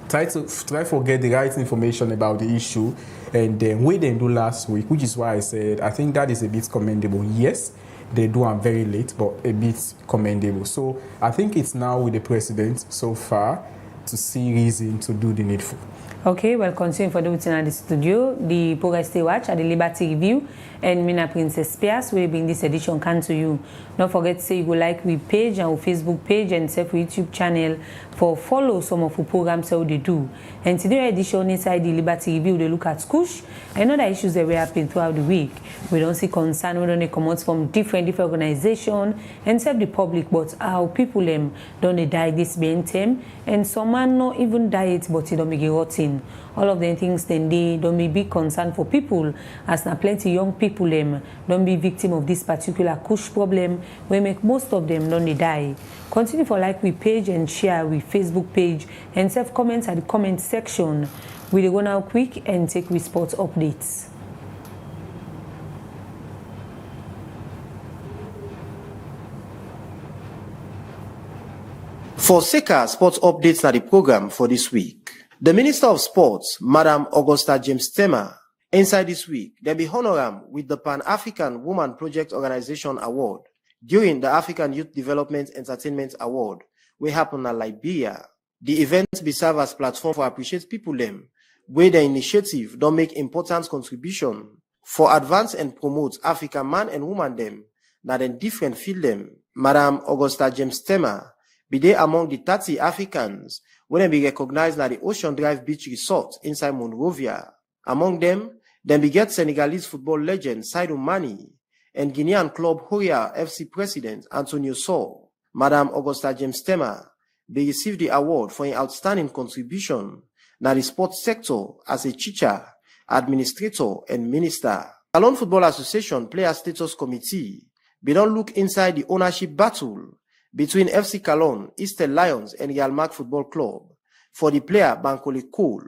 Try to get the right information about the issue, and then what they do last week, which is why I said I think that is a bit commendable. Yes, they do them very late, but a bit commendable. So I think it's now with the president so far to see reason to do the needful. Okay, well, continue for the routine at the studio. The Progress Stay Watch at the Liberty Review and Mina Princess Pierce will bring this edition come to you. Don't forget to say you go like we page and our Facebook page and self YouTube channel for follow some of the programs how they do. And today's edition inside the Liberty Review, they look at kush and other issues that will happen throughout the week. We don't see concern, we don't come out from different organizations and serve the public, but how people don't die this being them, and some man not even die it, but it don't make it rotten. cheating. All of the things then they don't be big concern for people, as now plenty young people don't be victim of this particular kush problem, we make most of them don't die. Continue for like we page and share with Facebook page and self comments at the comment section. We'll go now quick and take with sports updates. For Seka Sports Updates na the program for this week. The Minister of Sports, Madam Augusta James Tema, inside this week, they be honor am with the Pan-African Women Project Organization Award during the African Youth Development Entertainment Award, wey happen in Liberia. The event be serve as platform for appreciate people them, where the initiative don't make important contribution for advance and promote African man and woman them, na then different field them. Madam Augusta James Tema be they among the 30 Africans when they be recognized at the Ocean Drive Beach Resort inside Monrovia. Among them be get Senegalese football legend Sadio Mane and Guinean club Horia FC president Antonio Sow. Madam Augusta James Tema be received the award for an outstanding contribution na the sports sector as a teacher, administrator, and minister. Salon Football Association Player Status Committee be don't look inside the ownership battle between FC Calon, Eastern Lions, and Real Madrid Football Club for the player Bankole Cole.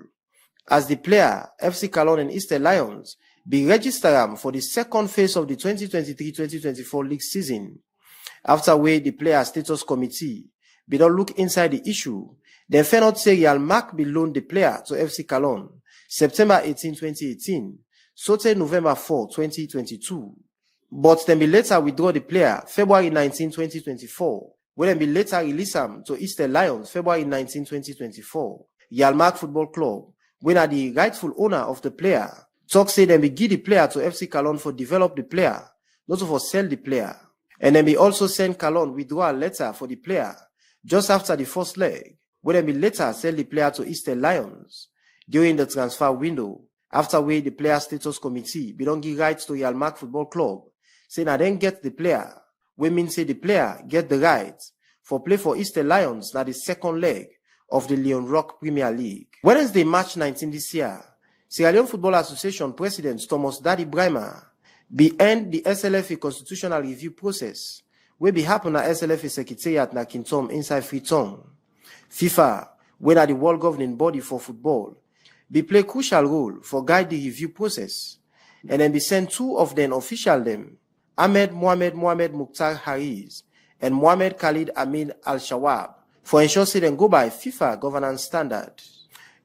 As the player, FC Calon and Eastern Lions be registered for the second phase of the 2023-2024 league season. After way the player status committee be don't look inside the issue, then fair not say Real Madrid be loaned the player to FC Calon September 18, 2018, Saturday November 4, 2022. But then be later withdraw the player February 19, 2024. When then be later release him to Eastern Lions February 19, 2024. Real Madrid Football Club, when are the rightful owner of the player, talk say then be give the player to FC Calon for develop the player, not for sell the player. And then be also send Calon withdraw a letter for the player just after the first leg, when then be later sell the player to Eastern Lions during the transfer window. After way the player status committee be don't give rights to Real Madrid Football Club, say na then get the player, we mean say the player get the rights for play for Eastern Lions na the second leg of the Leon Rock Premier League. Wednesday, March 19 this year, Sierra Leone Football Association President Thomas Daddy Brima be end the SLFA constitutional review process, wey be happen at SLFA Secretariat na Kintom inside Freetown. FIFA, wey na the world governing body for football, be play crucial role for guide the review process, and then be send two of them official them, Ahmed Mohamed Mukhtar Hariz and Mohamed Khalid Amin Al-Shawab, for ensure say them go by FIFA governance standard.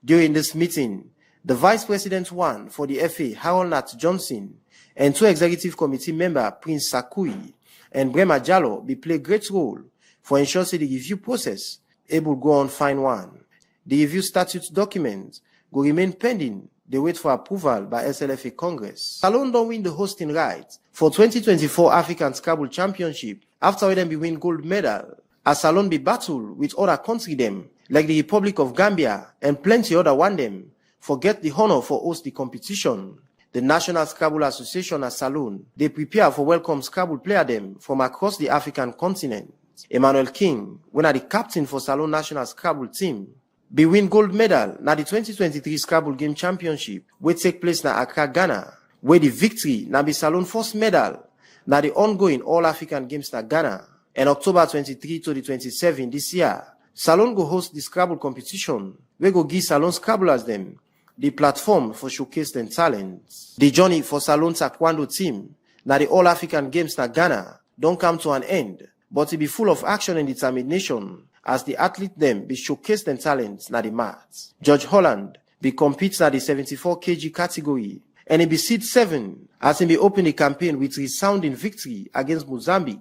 During this meeting, the Vice President one for the FA, Harold Nat Johnson, and two executive committee member, Prince Sakui and Brema Jallo, be play great role for ensure say the review process able go on fine one. The review statute document will remain pending. They wait for approval by SLFA Congress. Salon don't win the hosting rights for 2024 African Scrabble Championship after them be win gold medal. As Salon be battle with other country them, like the Republic of Gambia and plenty other one them, forget the honor for host the competition. The National Scrabble Association at Salon, they prepare for welcome Scrabble player them from across the African continent. Emmanuel King, when are the captain for Salon National Scrabble team, be win gold medal na the 2023 Scrabble Game Championship, wey take place na Accra, Ghana, where the victory na be Salon first medal na the ongoing All-African Games na Ghana. And October 23 to the 27 this year, Salon go host the Scrabble competition, wey go give Salon Scrabblers them the platform for showcase them talents. The journey for Salon Taekwondo team na the All-African Games na Ghana don't come to an end, but it be full of action and determination as the athlete them be showcase them talents na the mats. George Holland be compete na the 74 kg category and he be seed 7 as he be open the campaign with resounding victory against Mozambique,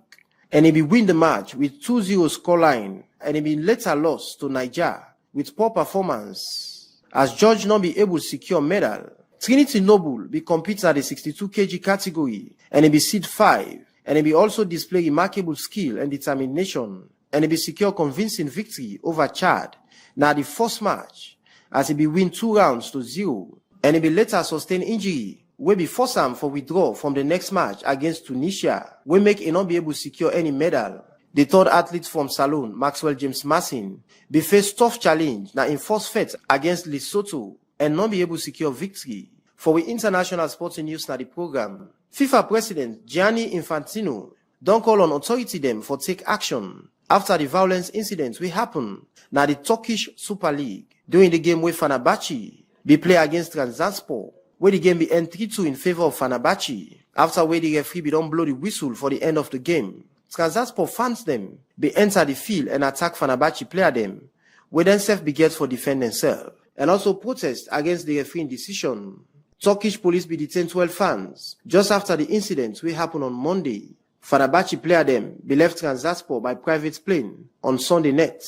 and he be win the match with 2-0 scoreline, and he be later lost to Niger with poor performance as George not be able to secure medal. Trinity Noble be compete at the 62 kg category and he be seed 5, and he be also display remarkable skill and determination, and he be secure convincing victory over Chad na the first match as he be win 2 rounds to 0, and he be later sustain injury wey be force am for withdraw from the next match against Tunisia, wey make he not be able to secure any medal. The third athlete from Salon, Maxwell James Massin, be face tough challenge na in first fight against Lesotho, and not be able to secure victory. For we international sporting news na the program, FIFA President Gianni Infantino don't call on authority them for take action after the violence incidents will happen na the Turkish Super League during the game where Fenerbahce be play against Trabzonspor, where the game be end 3-2 in favor of Fenerbahce after where the referee be don't blow the whistle for the end of the game. Trabzonspor fans them be enter the field and attack Fenerbahce player them, where then self be get for defend themselves and also protest against the referee decision. Turkish police be detained 12 fans just after the incident will happen on Monday. Fenerbahce player them be left Trabzonspor by private plane on Sunday night,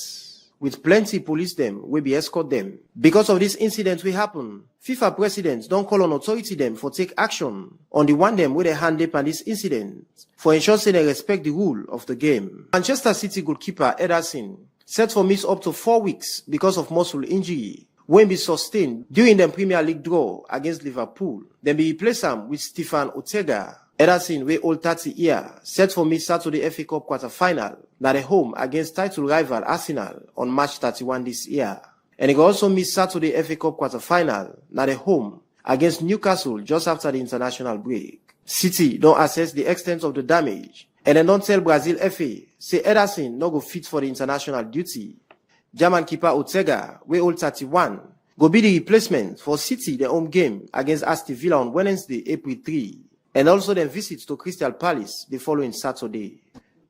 with plenty police them will be escort them. Because of this incident will happen, FIFA presidents don't call on authority them for take action on the one them with their hand up on this incident for ensuring they respect the rule of the game. Manchester City goalkeeper Ederson set for miss up to 4 weeks because of muscle injury when be sustained during the Premier League draw against Liverpool. Then be replaced him with Stefan Ortega. Ederson, wey old 30 years, set for miss Saturday FA Cup quarter-final na the home against title rival Arsenal on March 31 this year. And he also miss Saturday FA Cup quarter-final na the home against Newcastle just after the international break. City don't assess the extent of the damage and then don't tell Brazil FA say Ederson no go fit for the international duty. German keeper Ortega, wey old 31, go be the replacement for City the home game against Aston Villa on Wednesday, April 3. And also then visits to Crystal Palace the following Saturday.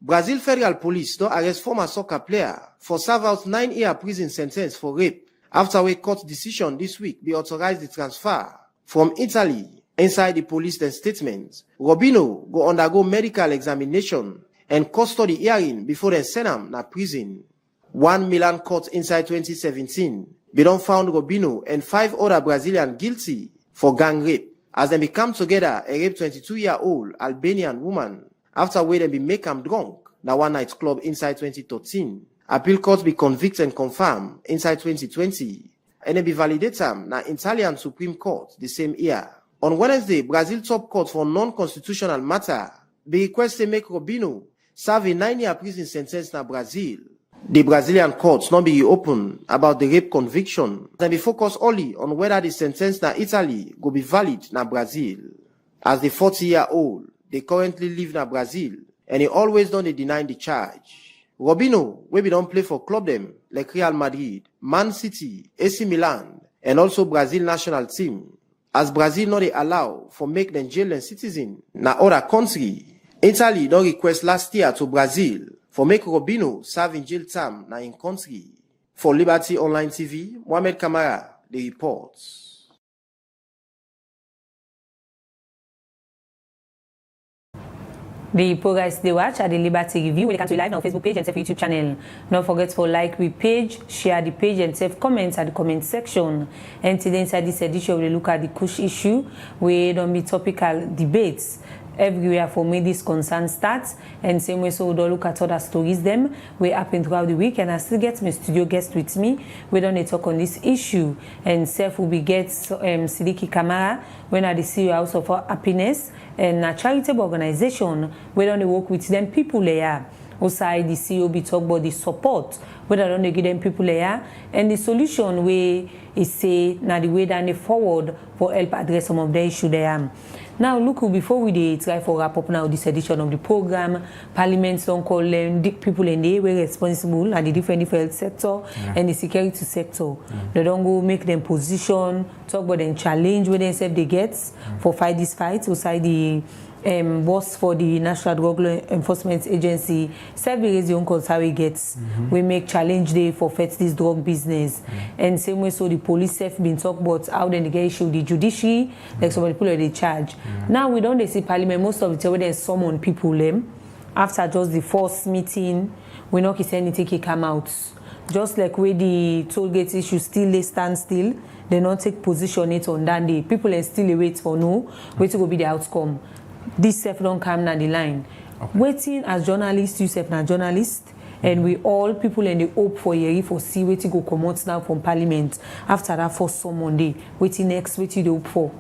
Brazil Federal Police don't arrest former soccer player for serve out 9-year prison sentence for rape after a court decision this week be authorized the transfer from Italy. Inside the police then statement, Robinho go undergo medical examination and custody hearing before they send him na prison. 1 Milan court inside 2017 be don't found Robinho and 5 other Brazilians guilty for gang rape as they become together and rape 22-year-old Albanian woman after where they be make them drunk na one night club inside 2013. Appeal court be convict and confirm inside 2020 and they be validate them na Italian Supreme Court the same year. On Wednesday, Brazil top court for non-constitutional matter be request to make Robinho serve a 9-year prison sentence na Brazil. The Brazilian courts not be open about the rape conviction. They be focus only on whether the sentence na Italy go be valid na Brazil. As the 40-year-old, they currently live na Brazil and he always don't deny the charge. Robinho, we be don't play for club them like Real Madrid, Man City, AC Milan, and also Brazil national team. As Brazil not they allow for make them jail and citizen na other country. Italy don't request last year to Brazil for make Robinho serve in jail term na in country. For Liberty Online TV, Mohamed Kamara, the reports. The progress they watch at the Liberty Review. We can do live on Facebook page and save YouTube channel. Don't forget to like the page, share the page, and save comments at the comment section. And today inside this edition, we look at the kush issue. We don't be topical debates everywhere for me this concern starts, and same way so we don't look at other stories them we happen throughout the week, and I still get my studio guest with me. We don't talk on this issue, and self will be get Sidiki Kamara when I the CEO House of Happiness and a charitable organization. We don't work with them people there. Outside the CEO be talk about the support whether don't they give them people there and the solution way is say now the way that they forward for help address some of the issue there. Now look, before we try for wrap up now this edition of the program, Parliament don't call them people in the way responsible at the different sector and the security sector. They don't go make them position, talk about them challenge where they say they get for fight this fight outside the boss for the National Drug Law Enforcement Agency, raise the own concern we get. We make challenge day for fight this drug business. And same way so the police have been talk about how they get issue the judiciary, like some people they charge. Now we don't see Parliament most of the time when they summon people after just the first meeting, we not see anything come out. Just like where the toll gate issue still they stand still, they not take position it on that day. People are still wait for wait to go be the outcome. This self don't come down the line. Okay. Waiting as journalists, you self na journalist, and we all people in the hope for year for see waiting go come out now from Parliament after that first Monday. Waiting next, waiting the hope for.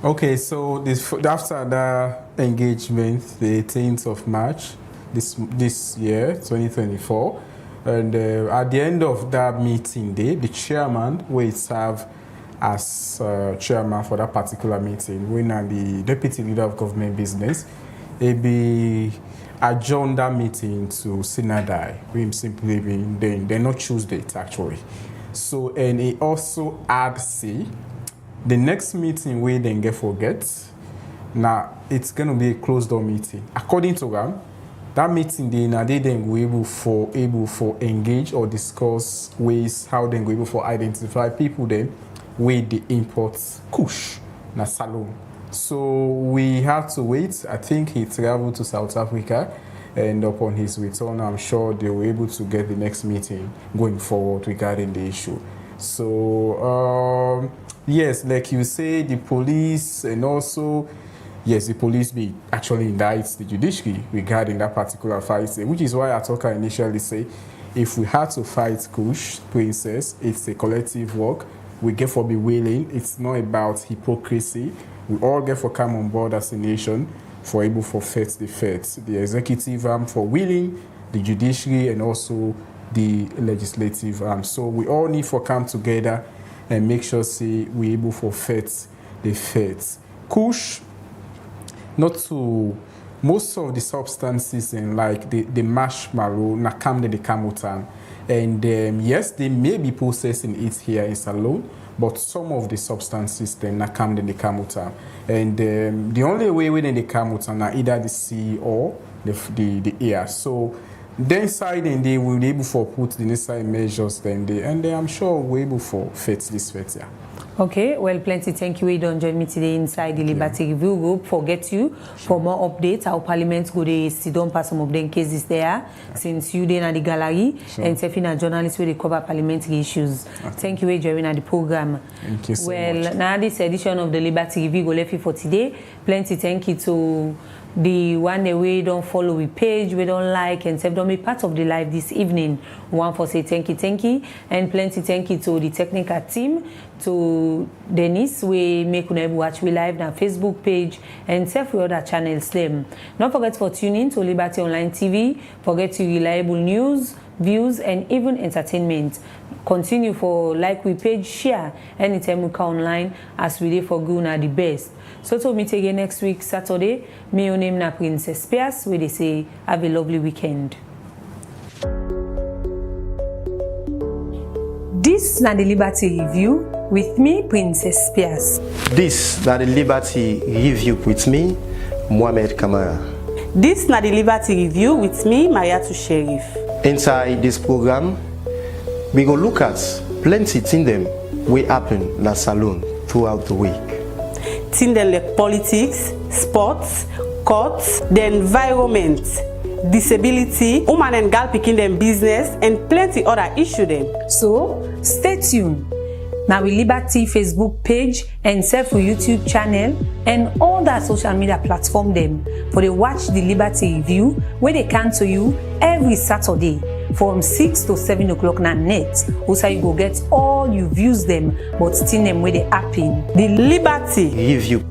Okay, so after that engagement, the 18th of March this year, 2024, and at the end of that meeting day, the chairman will serve as chairman for that particular meeting. When the deputy leader of government business, it be adjourn that meeting to Sinadai. We simply mean they not choose date actually. So and it also add the next meeting we then get forget. Now it's gonna be a closed door meeting. According to them, that meeting they then go able for engage or discuss ways how they go able for identify people then with the imports kush na salon. So we have to wait. I think he traveled to South Africa, and upon his return, I'm sure they were able to get the next meeting going forward regarding the issue. So yes, like you say, the police and also yes, the police be actually indicts the judiciary regarding that particular fight, which is why I thought I initially say if we had to fight Kush Princess, it's a collective work. We get for be willing. It's not about hypocrisy. We all get for come on board as a nation for able for face the feds, the executive arm for willing, the judiciary and also the legislative arm. So we all need for come together and make sure see we able for face the feds. Kush, not to most of the substances in like the marshmallow, nakam de kamutan. And yes, they may be processing it here in Salon, but some of the substances then nakam de kamutan. And the only way within the kamutan are either the sea or the air. So then side and they will be able to put the necessary measures then and I'm sure we're able to fit this fit, yeah. Okay, well, plenty. Thank you. You don't join me today inside the Liberty Review Group. Forget you for more updates. Our Parliament go to sit down pass some of them cases there since you then at the gallery and Sefina journalists where they cover parliamentary issues. Thank you for joining at the program. Thank you so much. much. Now this edition of the Liberty Review go left for today. Plenty. Thank you to the one that we don't follow we page, we don't like and don't be part of the live this evening. One for say thank you, and plenty thank you to the technical team, to Dennis, we make you watch we live on Facebook page and several other channels them. Don't forget for tuning to Liberty Online TV, forget to reliable news, views and even entertainment. Continue for like we page, share anytime we come online as we do for good na the best. So to meet again next week Saturday. Me your name na Princess Pias, where they say have a lovely weekend. This na the Liberty Review with me, Princess Pias. This na the Liberty Review with me, Mohamed Kamara. This na the Liberty Review with me, Mariatu Sheriff. Inside this program, we go look at plenty things them we happen in the salon throughout the week. Things like politics, sports, courts, the environment, disability, woman and girl picking them business, and plenty other issues them. So stay tuned. Now we Liberty Facebook page and self YouTube channel and all that social media platform them for they watch the Liberty Review where they come to you every Saturday from 6 to 7 o'clock na net. Also you go get all you views them but still them where they happen. The Liberty Review.